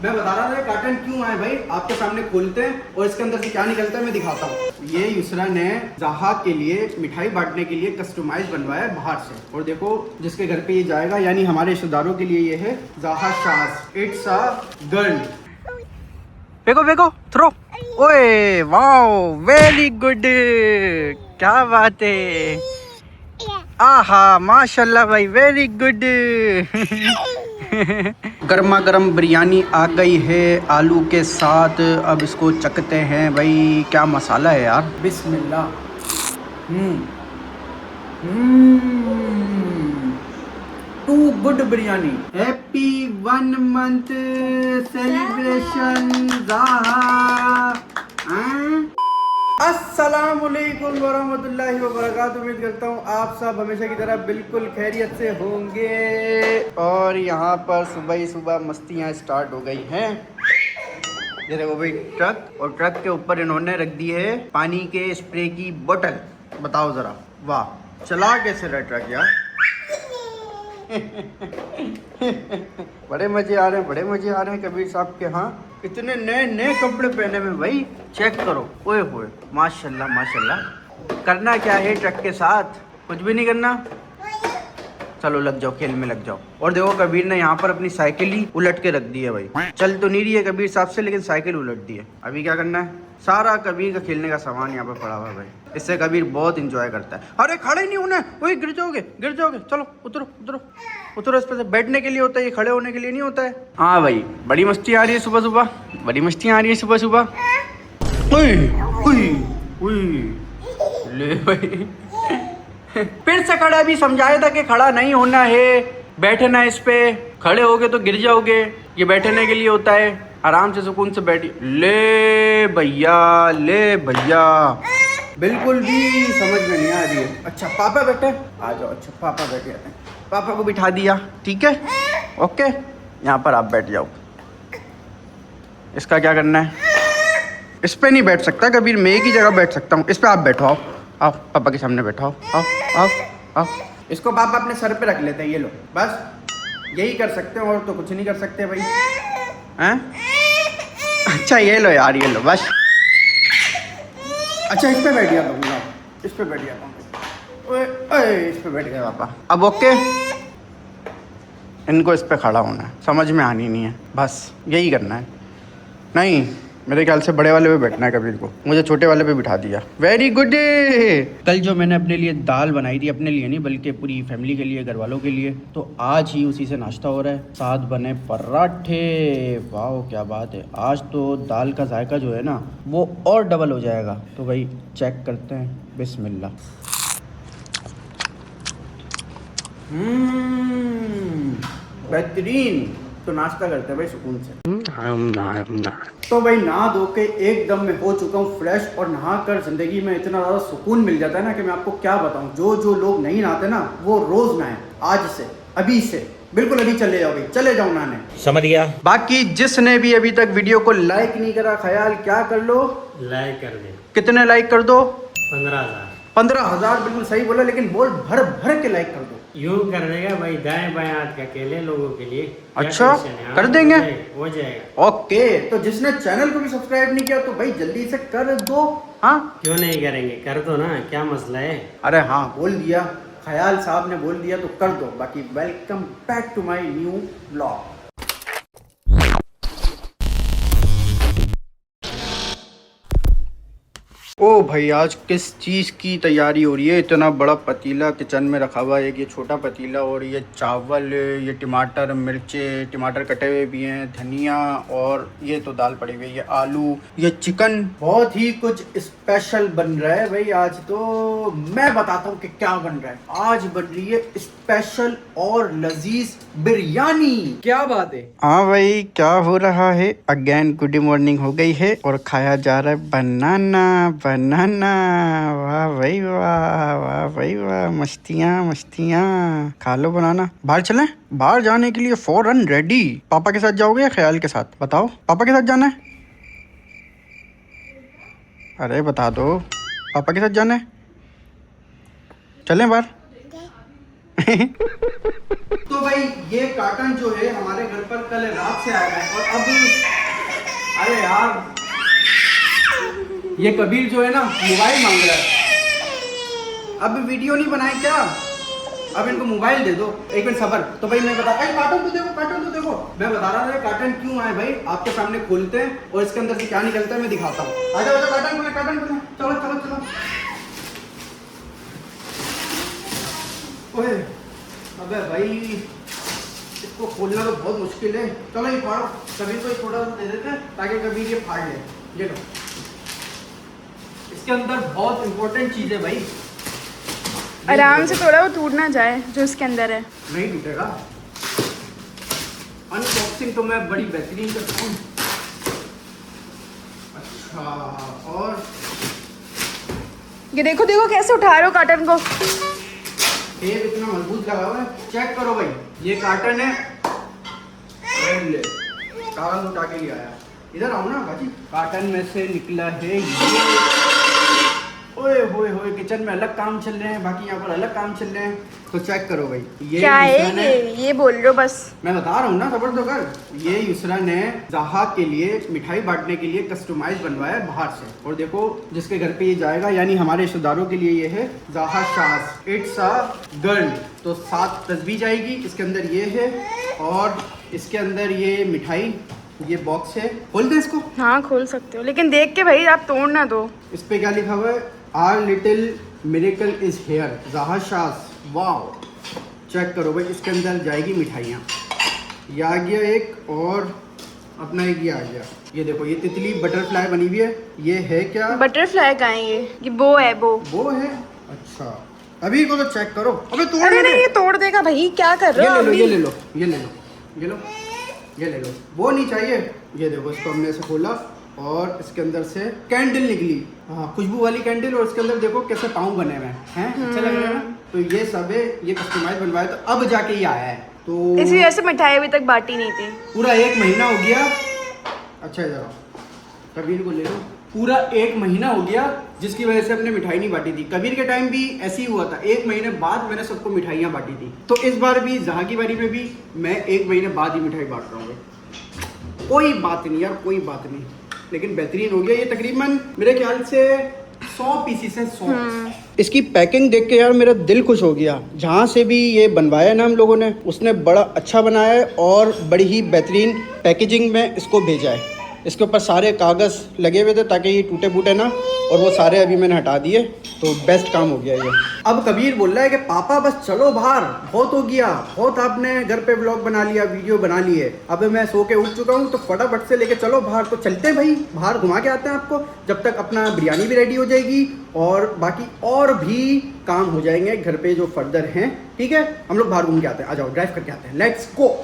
मैं बता रहा था कार्टन क्यों आए भाई, आपके सामने खोलते हैं और इसके अंदर से क्या निकलता है मैं दिखाता हूँ। ये युसरा ने ज़ाहा के लिए मिठाई बांटने के लिए कस्टमाइज बनवाया है बाहर से, और देखो जिसके घर पे ये जाएगा यानी हमारे रिश्तेदारों के लिए ये है ज़ाहा शाज, इट्स अ गर्ल। फेंको फेंको, थ्रो। ओए वाओ, वेरी गुड, क्या बात है, आहा माशाल्लाह भाई, वेरी गुड। गर्मा गर्म बिरयानी आ गई है आलू के साथ, अब इसको चखते हैं भाई, क्या मसाला है यार, बिस्मिल्लाह। Too good biryani. Happy 1 month celebration ज़ाहा। अस्सलामुअलैकुम वरहमतुल्लाहि वबरकातुहू। उम्मीद करता हूँ आप सब हमेशा की तरह बिल्कुल खैरियत से होंगे। और यहाँ पर सुबह ही सुबह मस्तियाँ स्टार्ट हो गई हैं। ये देखो भाई ट्रक, और ट्रक के ऊपर इन्होंने रख दी है पानी के स्प्रे की बोतल। बताओ ज़रा, वाह, चला कैसे रहा ट्रक यार। बड़े मजे आ रहे हैं, बड़े मजे आ रहे हैं कबीर साहब के। हाँ, इतने नए नए कपड़े पहने में भाई, चेक करो, ओए होए, माशाल्लाह माशाल्लाह। करना क्या है ट्रक के साथ, कुछ भी नहीं करना, चलो लग जाओ, खेल में लग जाओ। और देखो कबीर ने यहाँ पर अपनी साइकिल ही उलट के रख दी है भाई, चल तो नहीं रही है कबीर साहब से, लेकिन साइकिल उलट दी है। अभी क्या करना है, सारा कबीर का खेलने का सामान यहाँ पर पड़ा हुआ है भाई, इससे कबीर बहुत इंजॉय करता है। अरे खड़े नहीं होना, वही गिर जाओगे गिर जाओगे, चलो उतरो उतरो उतरो। इस पर से बैठने के लिए होता है, ये खड़े होने के लिए नहीं होता है। हाँ भाई, बड़ी मस्ती आ रही है सुबह सुबह, बड़ी मस्ती आ रही है सुबह सुबह। ले भाई, फिर से खड़ा, भी समझाया था कि खड़ा नहीं होना है, बैठना इस पे, खड़े होगे तो गिर जाओगे, ये बैठने के लिए होता है, आराम से सुकून से बैठी। ले भैया, ले भैया, बिल्कुल भी समझ में नहीं आ रही है। अच्छा पापा बैठे, आ जाओ। अच्छा पापा बैठे हैं, पापा को बिठा दिया, ठीक है, ओके। यहाँ पर आप बैठ जाओ। इसका क्या करना है, इस पे नहीं बैठ सकता कबीर, मैं एक ही जगह बैठ सकता हूँ, इस पे आप बैठो, आओ आओ, पापा के सामने बैठो, आओ आओ आओ। इसको पापा अपने सर पे रख लेते हैं, ये लो, बस यही कर सकते हैं, और तो कुछ नहीं कर सकते भाई, हैं। अच्छा ये लो यार, ये लो बस। अच्छा इस पे बैठ गया पापा, इस पे बैठ गया पापा, इस पे बैठ गया पापा। अब ओके, इनको इस पे खड़ा होना है, समझ में आनी नहीं है, बस यही करना है। नहीं, मेरे ख्याल से बड़े वाले पे बैठना है कबीर को, मुझे छोटे वाले पे बिठा दिया। Very good. कल जो मैंने अपने लिए दाल बनाई थी, अपने लिए नहीं बल्कि पूरी फैमिली के लिए, घर वालों के लिए, तो आज ही उसी से नाश्ता हो रहा है। साथ बने पराठे, वाह क्या बात है। आज तो दाल का जायका जो है ना वो और डबल हो जाएगा। तो भाई चेक करते हैं, बिस्मिल्लाह। बेहतरीन। तो नाश्ता करते हैं भाई सुकून से। तो भाई नहा धो के एकदम में हो चुका हूँ फ्रेश, और नहा कर जिंदगी में इतना ज़्यादा सुकून मिल जाता है ना कि मैं आपको क्या बताऊँ। जो लोग नहीं नहाते ना वो रोज नहाए, आज से, अभी से, बिल्कुल अभी चले जाओ भाई, चले जाओ नहाने, समझ गया। बाकी जिसने भी अभी तक वीडियो को लाइक नहीं करा, ख्याल क्या कर लो, लाइक कर दे। कितने लाइक कर दो? 15,000। 15,000 बिल्कुल सही बोला, लेकिन बोल भर भर के लाइक कर दो। यूं कर देगा भाई, दाएं बाएं हाथ का अकेले लोगों के लिए। अच्छा कर देंगे, हो जाएगा। ओके, तो जिसने चैनल को भी सब्सक्राइब नहीं किया तो भाई जल्दी से कर दो। हाँ क्यों नहीं करेंगे, कर दो ना, क्या मसला है। अरे हाँ बोल दिया, ख्याल साहब ने बोल दिया तो कर दो। बाकी welcome back to my new blog. ओ भाई, आज किस चीज़ की तैयारी हो रही है। इतना बड़ा पतीला किचन में रखा हुआ है, एक ये छोटा पतीला, और ये चावल, ये टमाटर, मिर्चे, टमाटर कटे हुए भी हैं, धनिया, और ये तो दाल पड़ी हुई है, ये आलू, ये चिकन। बहुत ही कुछ स्पेशल बन रहा है भाई आज। तो मैं बताता हूँ कि क्या बन रहा है। आज बन रही है स्पेशल और लजीज बिरयानी। क्या बात है। हाँ भाई, क्या हो रहा है। अगेन गुड मॉर्निंग हो गई है और खाया जा रहा है बनाना बनाना। वाह भाई वाह, वाह भाई वाह, मस्तियाँ मस्तियाँ। खा लो बनाना। बाहर चलें? बाहर जाने के लिए फौरन रेडी। पापा के साथ जाओगे या ख्याल के साथ? बताओ, पापा के साथ जाना है? अरे बता दो, पापा के साथ जाना है? चलें बाहर? तो भाई ये कार्टन जो है हमारे घर पर कल रात से आया है और अब अरे यार ये कबीर जो है ना मोबाइल मांग रहा है। अब वीडियो नहीं बनाए क्या, अब इनको मोबाइल दे दो। एक मिनट सबर। तो भाई मैं बता कार्टन तो देखो, कार्टन तो देखो। मैं बता रहा था कार्टन क्यों आए भाई, आपके सामने खोलते हैं और इसके अंदर से क्या निकलता है मैं दिखाता हूँ। आ जाओ कार्टन खोले, कार्टन खोले, चलो चलो चलो। ओए अबे भाई इसको खोलना तो बहुत मुश्किल है। चलो ये फाड़ो, कबीर को थोड़ा सा दे देते हैं ताकि कबीर ये फाड़ ले। ये लो, इसके अंदर बहुत इंपॉर्टेंट चीज है भाई। आराम से, थोड़ा वो टूट ना जाए जो इसके अंदर है। नहीं टूटेगा। अनबॉक्सिंग तो मैं बड़ी बेहतरीन करता हूँ। अच्छा, और ये देखो देखो कैसे उठा रहे हो कार्टन को। टेप इतना मजबूत लगा हुआ है, चेक करो भाई। ये कार्टन है, ले कागज उठा के ले आया। इधर आओ ना बाजी। कार्टन में से निकला है ये। ओए होए होए, किचन में अलग काम चल रहे हैं, बाकी यहाँ पर अलग काम चल रहे हैं। तो चेक करो भाई ये क्या है ये बोल रहे हो बस। मैं बता रहा हूँ ना, सबर तो कर। ये युसरा ने ज़हा के लिए मिठाई बांटने के लिए कस्टमाइज बनवाया है बाहर से। और देखो जिसके घर पे ये जाएगा यानी हमारे रिश्तेदारों के लिए ये है ज़हा शाज, इट्स अ गर्ल। तो 7 तस्वीर जाएगी। इसके अंदर ये है और इसके अंदर ये मिठाई, ये बॉक्स है। खोल दे इसको। हाँ खोल सकते हो, लेकिन देख के भाई आप तोड़ ना दो। इस पे क्या लिखा हुआ है, our little miracle is here, Zaha Shaz. Wow, check करो भाई। इसके अंदर जाएगी मिठाइयाँ। ये आ गया एक, और अपना एक ये आ गया। ये देखो ये तितली बटरफ्लाई बनी हुई है। ये है क्या, बटरफ्लाई का है ये बो है, बो है। अच्छा अभी को तो चेक करो। अबे तोड़ अरे नहीं, ये तोड़ देगा भाई, क्या कर रहे हो। ये ले लो, ये ले लो, ये ले लो, ये लो, ये ले लो। वो नहीं चाहिए। ये देखो इसको हमने ऐसे खोला और इसके अंदर से कैंडल निकली। हाँ, खुशबू वाली कैंडल। और इसके अंदर देखो कैसे पाँव बने हुए हैं। अच्छा लग रहा है ना। तो ये सब है, ये कस्टमाइज बनवाया तो अब जाके ये आया है। तो इसी वजह से मिठाई अभी तक बांटी नहीं थी। पूरा 1 महीना हो गया। अच्छा इधर आओ, कबीर को ले लो। पूरा 1 महीना हो गया जिसकी वजह से हमने मिठाई नहीं बांटी थी। कबीर के टाइम भी ऐसे ही हुआ था, 1 महीने बाद मैंने सबको मिठाइयाँ बांटी थी। तो इस बार भी ज़हा की बारी में भी मैं 1 महीने बाद ही मिठाई बांट रहा हूँ। कोई बात नहीं यार, कोई बात नहीं, लेकिन बेहतरीन हो गया। ये तकरीबन मेरे ख्याल से 100 पीसीस है, 100। इसकी पैकिंग देख के यार मेरा दिल खुश हो गया। जहाँ से भी ये बनवाया ना हम लोगों ने, उसने बड़ा अच्छा बनाया है और बड़ी ही बेहतरीन पैकेजिंग में इसको भेजा है। इसके ऊपर सारे कागज़ लगे हुए थे ताकि ये टूटे फूटे ना, और वो सारे अभी मैंने हटा दिए। तो बेस्ट काम हो गया ये। अब कबीर बोल रहा है कि पापा बस चलो बाहर, बहुत हो गया, बहुत आपने घर पे व्लॉग बना लिया, वीडियो बना ली है। अब मैं सो के उठ चुका हूँ, तो फटाफट से लेके चलो बाहर। तो चलते हैं भाई, बाहर घुमा के आते हैं आपको, जब तक अपना बिरयानी भी रेडी हो जाएगी और बाकी और भी काम हो जाएंगे घर पे जो फर्दर हैं। ठीक है, हम लोग बाहर घूम के आते हैं। आ जाओ, ड्राइव करके आते हैं, लेट्स गो।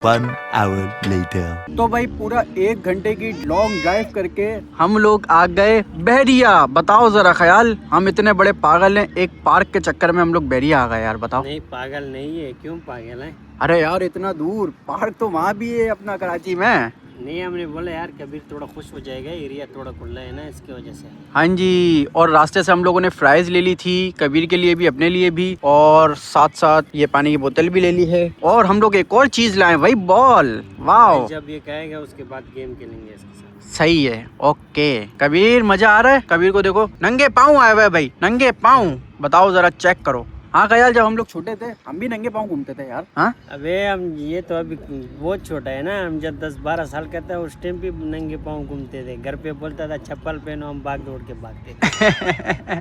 1 hour later. तो भाई पूरा 1 घंटे की लॉन्ग ड्राइव करके हम लोग आ गए बहरिया। बताओ जरा ख्याल, हम इतने बड़े पागल हैं, एक पार्क के चक्कर में हम लोग बहरिया आ गए यार। बताओ। नहीं पागल नहीं है, क्यों पागल है। अरे यार इतना दूर, पार्क तो वहाँ भी है अपना कराची में। नहीं, हमने बोला यार कबीर थोड़ा खुश हो जाएगा, एरिया थोड़ा खुला है ना, इसकी वजह से। हाँ जी, और रास्ते से हम लोगों ने फ्राइज ले ली थी, कबीर के लिए भी, अपने लिए भी, और साथ साथ ये पानी की बोतल भी ले ली है। और हम लोग एक और चीज लाए भाई, बॉल। वाओ, जब ये कहेगा उसके बाद गेम खेलेंगे इसके साथ। सही है, ओके। कबीर मजा आ रहा है। कबीर को देखो नंगे पाँव आए हुए भाई, नंगे पाँव। बताओ जरा, चेक करो। हाँ ख्याल, जब हम लोग छोटे थे हम भी नंगे पाँव घूमते थे यार। हाँ अबे हम ये तो अभी बहुत छोटा है ना, हम जब 10-12 साल का था उस टाइम भी नंगे पाँव घूमते थे। घर पे बोलता था चप्पल पहनो, हम भाग दौड़ के भागते थे।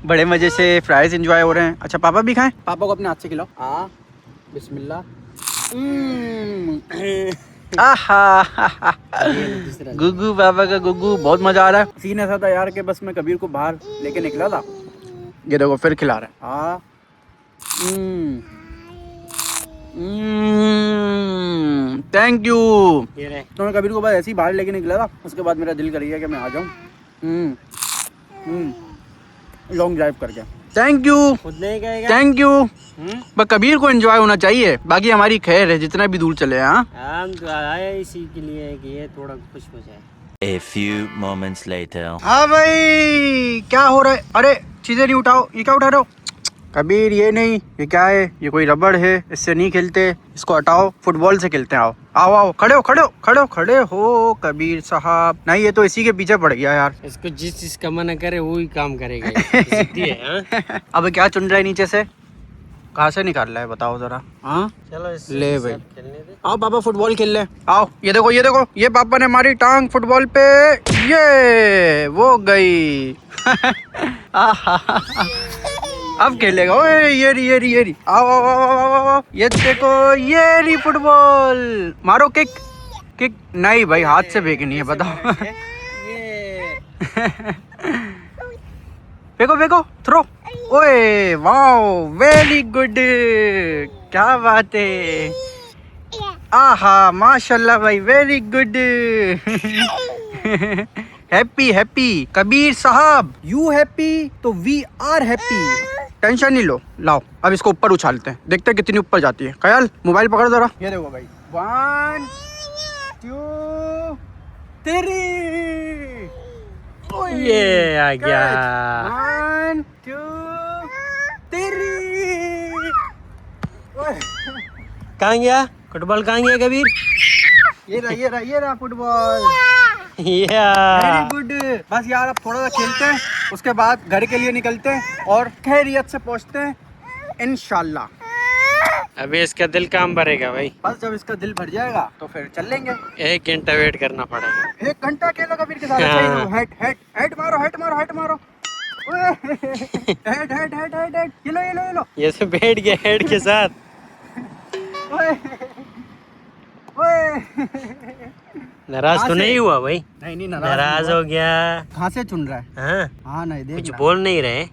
बड़े मजे से फ्राइज एंजॉय हो रहे हैं। अच्छा पापा भी खाएं? पापा को अपने हाथ से खिलाओ। हाँ, बिस्मिल्लाह। गुगू, बाबा का गुगू, बहुत मजा आ रहा है। सीन ऐसा था यार कि बस मैं कबीर को बाहर लेके निकला था, ये देखो फिर खिला रहा है। हाँ, थैंक यू। तो मैं कबीर को बस ऐसे ही बाहर लेके निकला था, उसके बाद मेरा दिल कर गया कि मैं आ जाऊँ लॉन्ग ड्राइव करके। थैंक यू, खुद नहीं कहेगा थैंक यू। बस कबीर को एंजॉय होना चाहिए, बाकी हमारी खैर है जितना भी दूर चले। हाँ, हम तो आए इसी के लिए कि ये थोड़ा खुश हो जाए। A few moments later. हाँ भाई, क्या हो रहा है? अरे चीजें नहीं उठाओ, ये क्या उठा रहे हो? कबीर ये नहीं, ये क्या है? ये कोई रबड़ है, इससे नहीं खेलते, इसको हटाओ, फुटबॉल से खेलते हैं। आओ आओ आओ, खड़े हो खड़े हो खड़े हो खड़े हो कबीर साहब। नहीं ये तो इसी के पीछे पड़ गया यार। इसको जिस चीज का मना करे वो ही काम करेगा। जिद्दी है, हाँ? अब क्या चुन रहा है नीचे से? कहाँ से निकाल रहा है बताओ जरा। हाँ चलो ले भाई, खेलने दे। आओ पापा फुटबॉल खेल ले। आओ ये देखो ये देखो, ये पापा ने मारी टांग फुटबॉल पे, ये वो गई। अब खेलेगा। ओए ये रही। आओ आओ आओ आओ आओ, आओ। ये देखो ये रही फुटबॉल, मारो किक किक। नहीं भाई हाथ से फेंकनी है, बताओ। फेंको फेंको, थ्रो। ओए वाओ, वेरी गुड, क्या बात है। आहा माशाल्लाह भाई, very good. Happy happy Kabir साहब, यू हैप्पी तो वी आर हैप्पी। टेंशन नहीं लो, लाओ अब इसको ऊपर उछालते हैं, देखते हैं कितनी ऊपर जाती है। ख्याल मोबाइल पकड़ जरा। ये देखो भाई, 1 2 3। ये आ गया। 1 2 3। कहाँ गया फुटबॉल? कहाँ गया कबीर? ये रहा फुटबॉल। या वेरी गुड। बस यार अब थोड़ा सा खेलते हैं, उसके बाद घर के लिए निकलते हैं और खैरियत से पहुंचते हैं इंशाल्लाह। अभी इसका दिल काम भरेगा भाई। बस जब इसका दिल भर जाएगा तो फिर चल लेंगे। 1 घंटा वेट करना पड़ेगा। 1 घंटा खेलो कबीर के साथ। हाँ। हेड मारो। हेड। ये लो। ये से बैठ गया हेड के साथ। ओए। नाराज तो नहीं हुआ भाई? नहीं नाराज हो गया। कहाँ से चुन रहा है? हाँ, हाँ नहीं देख कुछ बोल नहीं रहे।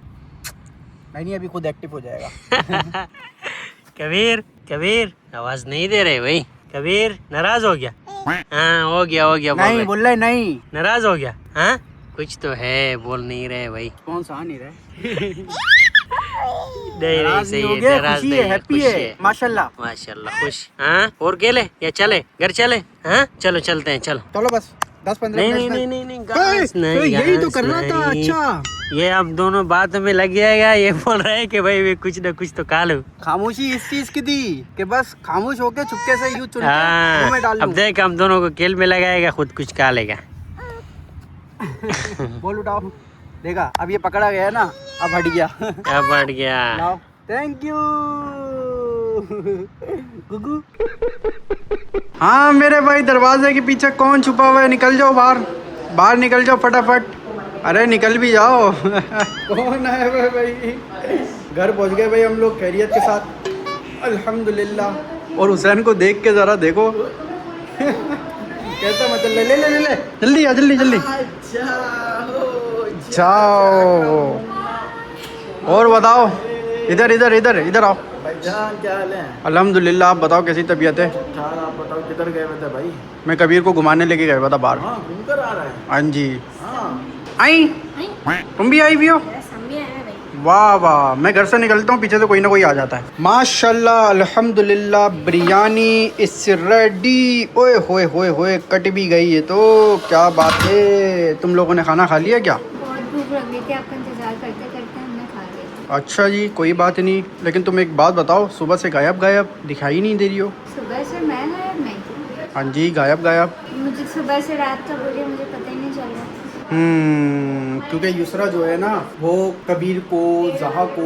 नहीं अभी खुद एक्टिव हो जाएगा। कबीर आवाज नहीं दे रहे भाई। कबीर नाराज हो गया? हाँ हो गया नहीं बोल रहे, नहीं नाराज हो गया। हाँ कुछ तो है, बोल नहीं रहे भाई। कौन सा नहीं रहे? नहीं नाराज सही नहीं हो है, गया, नाराज खुशी नहीं है, हैप्पी खुशी है माशाल्लाह। माशाल्लाह खुश। हाँ और खेले या चले घर चले? हाँ चलो चलते हैं चलो। चलो बस 10-15 नहीं मिनट में। नहीं घास तो नहीं, यही तो घास करना था। नहीं। अच्छा ये अब दोनों बात में लग जाएगा। ये बोल रहे हैं कि भाई वे कुछ ना कुछ तो खा लो। खामोशी इस चीज की दी कि बस खामोश होके चुपके से यूं चुन के मुंह में हाँ डाल अब लूं। देख हम दोनों को खेल में लगाएगा, खुद कुछ खा लेगा। बोल उठाओ, देखा अब ये पकड़ा गया ना, अब हट गया। क्या बढ़ गया। लाओ, थैंक यू गुगू। हाँ मेरे भाई, दरवाजे के पीछे कौन छुपा हुआ है? निकल जाओ बाहर निकल जाओ फटाफट। अरे निकल भी जाओ। कौन है भाई? घर पहुंच गए भाई हम लोग खैरियत के साथ, अल्हम्दुलिल्लाह। और हुसैन को देख के जरा देखो कैसा मतलब। ले जल्दी जाओ। और बताओ, इधर आओ भाईजान, क्या हाल है? अल्हम्दुलिल्लाह। आप बताओ कैसी तबीयत है? आप बताओ किधर गए हुए थे भाई? मैं कबीर को घुमाने लेके गया हुआ था बाहर। हाँ घूम कर आ रहा है। हाँ जी। हाँ आई तुम भी आई भी हो? वाह मैं घर से निकलता हूँ, पीछे से कोई ना कोई आ जाता है। माशाल्लाह अल्हम्दुलिल्लाह, बिरयानी इस रेडी। ओए होए कट भी गई है तो क्या बात है। तुम लोगों ने खाना खा लिया क्या? बहुत भूख लग गई थी, आपका इंतजार करते करते हमने खा लिया। अच्छा जी, कोई बात नहीं। लेकिन तुम एक बात बताओ, सुबह से गायब दिखाई नहीं दे रही हो। सुबह से मैं गायब नहीं? हाँ जी, गायब। मुझे सुबह से रात तक हो रही है, मुझे पता ही नहीं चल रहा। क्योंकि युसरा जो है ना, वो कबीर को जहा को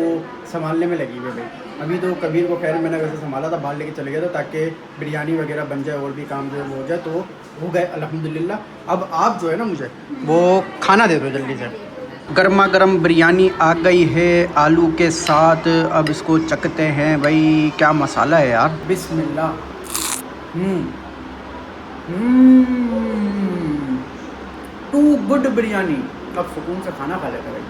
संभालने में लगी हुई भाई। अभी तो कबीर को खैर मैंने वैसे संभाला था, बाहर लेके चले गया था ताकि बिरयानी वगैरह बन जाए और भी काम जो है वो हो जाए, तो हो गए अल्हम्दुलिल्लाह। अब आप जो है ना मुझे वो खाना दे दो जल्दी से। गर्मा गर्म बिरयानी आ गई है आलू के साथ। अब इसको चखते हैं भाई, क्या मसाला है यार। बिस्मिल्लाह। Too good biryani. अब सुकून से खाना खा लेते भाई।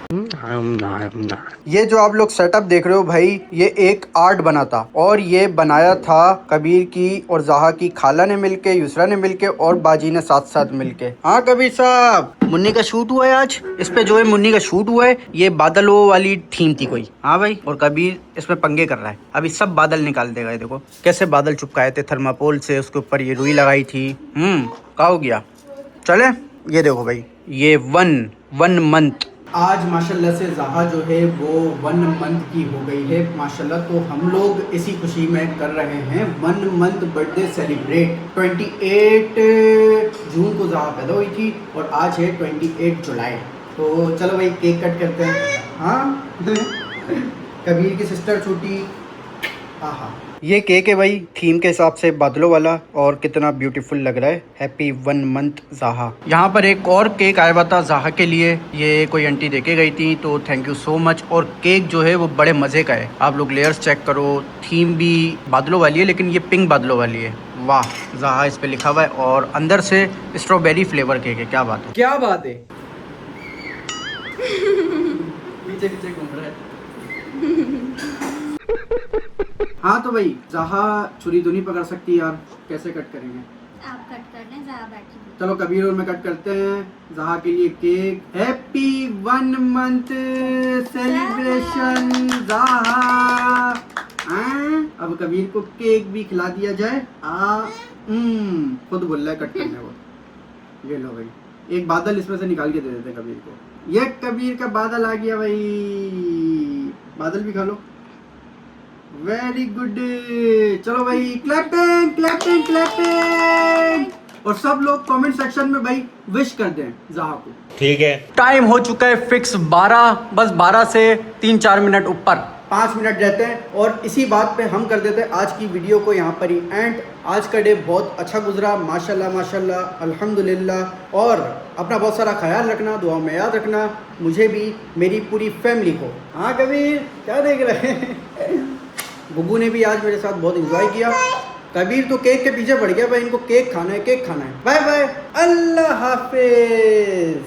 ये जो आप लोग सेटअप देख रहे हो भाई, ये एक आर्ट बना था और ये बनाया था कबीर की और जहा की खाला ने मिलके, युसरा ने मिलके और बाजी ने साथ मिलके। हाँ कबीर साहब, मुन्नी का शूट हुआ है आज। इस पे जो है मुन्नी का शूट हुआ है। ये बादलों वाली थीम थी कोई। हाँ भाई, और कबीर इसमें पंगे कर रहा है। अभी सब बादल निकाल देगा। देखो कैसे बादल चिपकाए थे थर्माकोल से, उसके ऊपर ये रुई लगाई थी। क्या हो गया? चले ये देखो भाई, ये वन मंथ आज माशाल्लाह से ज़हा जो है वो 1 मंथ की हो गई है माशाल्लाह। तो हम लोग इसी खुशी में कर रहे हैं 1 मंथ बर्थडे सेलिब्रेट। 28 जून को ज़हा पैदा हुई थी और आज है 28 जुलाई। तो चलो भाई केक कट करते हैं। हाँ कबीर की सिस्टर छोटी। हाँ ये केक है भाई थीम के हिसाब से बादलों वाला और कितना ब्यूटीफुल लग रहा है। हैप्पी 1 मंथ ज़हा। यहाँ पर एक और केक आया हुआ था ज़हा के लिए, ये कोई आंटी देके गई थी तो थैंक यू सो मच। और केक जो है वो बड़े मज़े का है, आप लोग लेयर्स चेक करो। थीम भी बादलों वाली है लेकिन ये पिंक बादलों वाली है। वाह ज़हा इस पर लिखा हुआ है और अंदर से स्ट्रॉबेरी फ्लेवर केक है। क्या बात है, क्या बात है। पीछे पीछे घूम रहा है। हाँ तो भाई ज़हा छुरी तो नहीं पकड़ सकती यार, कैसे कट करेंगे? आप कट कर दें, ज़हा बैठी हुई। चलो कबीर और मैं कट करते हैं ज़हा के लिए केक। हैप्पी 1 मंथ सेलिब्रेशन ज़हा। अब कबीर को केक भी खिला दिया जाए। खुद बोल रहा है कट करने को। ये लो भाई, एक बादल इसमें से निकाल के दे देते हैं कबीर को। ये कबीर का बादल आ गया भाई, बादल भी खा लो। Very good. चलो भाई क्लैपिंग क्लैपिंग क्लैपिंग। और सब लोग कमेंट सेक्शन में भाई विश कर दें ज़हा को। ठीक है, टाइम हो चुका है फिक्स 12, बस 12 से 3-4 मिनट ऊपर 5 मिनट रहते हैं और इसी बात पे हम कर देते हैं आज की वीडियो को यहाँ पर ही एंड। आज का डे बहुत अच्छा गुजरा माशाल्लाह माशाल्लाह अल्हम्दुलिल्लाह। और अपना बहुत सारा ख्याल रखना, दुआ में याद रखना मुझे भी, मेरी पूरी फैमिली को। हाँ कबीर क्या देख रहे हैं? गुग्गू ने भी आज मेरे साथ बहुत एंजॉय किया। कबीर तो केक के पीछे पड़ गया भाई, इनको केक खाना है, केक खाना है। बाय बाय, अल्लाह हाफिज।